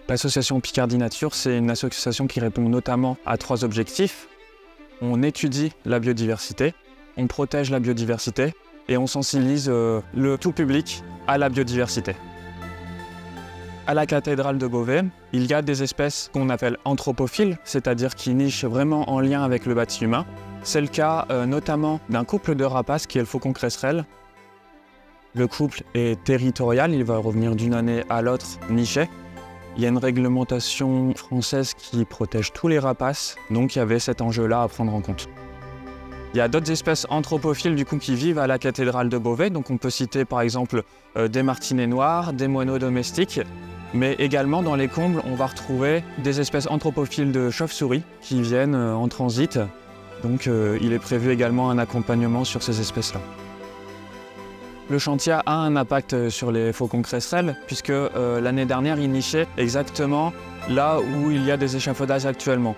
L'association Picardie Nature, c'est une association qui répond notamment à 3 objectifs. On étudie la biodiversité, on protège la biodiversité et on sensibilise le tout public à la biodiversité. À la cathédrale de Beauvais, il y a des espèces qu'on appelle anthropophiles, c'est-à-dire qui nichent vraiment en lien avec le bâti humain. C'est le cas notamment d'un couple de rapaces qui est le faucon cresserelle. Le couple est territorial, il va revenir d'une année à l'autre niché. Il y a une réglementation française qui protège tous les rapaces, donc il y avait cet enjeu-là à prendre en compte. Il y a d'autres espèces anthropophiles du coup, qui vivent à la cathédrale de Beauvais, donc on peut citer par exemple des martinets noirs, des moineaux domestiques, mais également dans les combles, on va retrouver des espèces anthropophiles de chauves-souris qui viennent en transit, donc il est prévu également un accompagnement sur ces espèces-là. Le chantier a un impact sur les faucons cresserelles puisque l'année dernière, il nichait exactement là où il y a des échafaudages actuellement.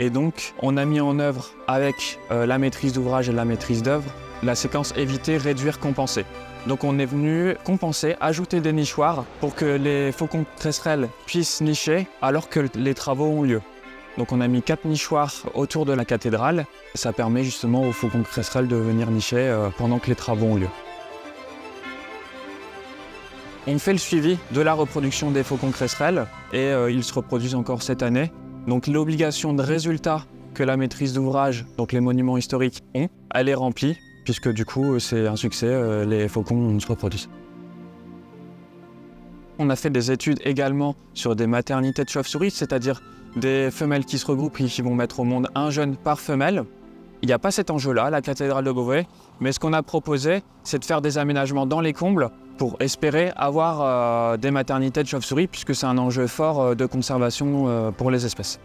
Et donc, on a mis en œuvre avec la maîtrise d'ouvrage et la maîtrise d'œuvre la séquence éviter, réduire, compenser. Donc on est venu compenser, ajouter des nichoirs pour que les faucons cresserelles puissent nicher alors que les travaux ont lieu. Donc on a mis 4 nichoirs autour de la cathédrale. Ça permet justement aux faucons cresserelles de venir nicher pendant que les travaux ont lieu. On fait le suivi de la reproduction des faucons cresserelles et ils se reproduisent encore cette année. Donc l'obligation de résultat que la maîtrise d'ouvrage, donc les monuments historiques ont, elle est remplie puisque du coup c'est un succès, les faucons se reproduisent. On a fait des études également sur des maternités de chauves-souris, c'est-à-dire des femelles qui se regroupent et qui vont mettre au monde un jeune par femelle. Il n'y a pas cet enjeu-là à la cathédrale de Beauvais, mais ce qu'on a proposé, c'est de faire des aménagements dans les combles pour espérer avoir des maternités de chauves-souris, puisque c'est un enjeu fort de conservation pour les espèces.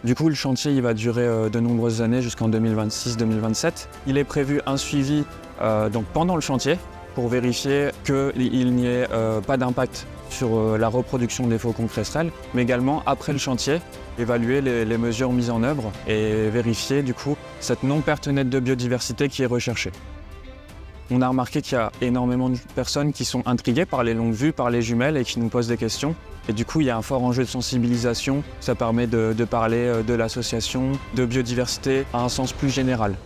Du coup, le chantier il va durer de nombreuses années jusqu'en 2026-2027. Il est prévu un suivi donc pendant le chantier pour vérifier qu'il n'y ait pas d'impact sur la reproduction des faucons cresserelles, mais également après le chantier, évaluer les mesures mises en œuvre et vérifier du coup cette non-perte nette de biodiversité qui est recherchée. On a remarqué qu'il y a énormément de personnes qui sont intriguées par les longues vues, par les jumelles et qui nous posent des questions. Et du coup, il y a un fort enjeu de sensibilisation. Ça permet de parler de l'association, de biodiversité à un sens plus général.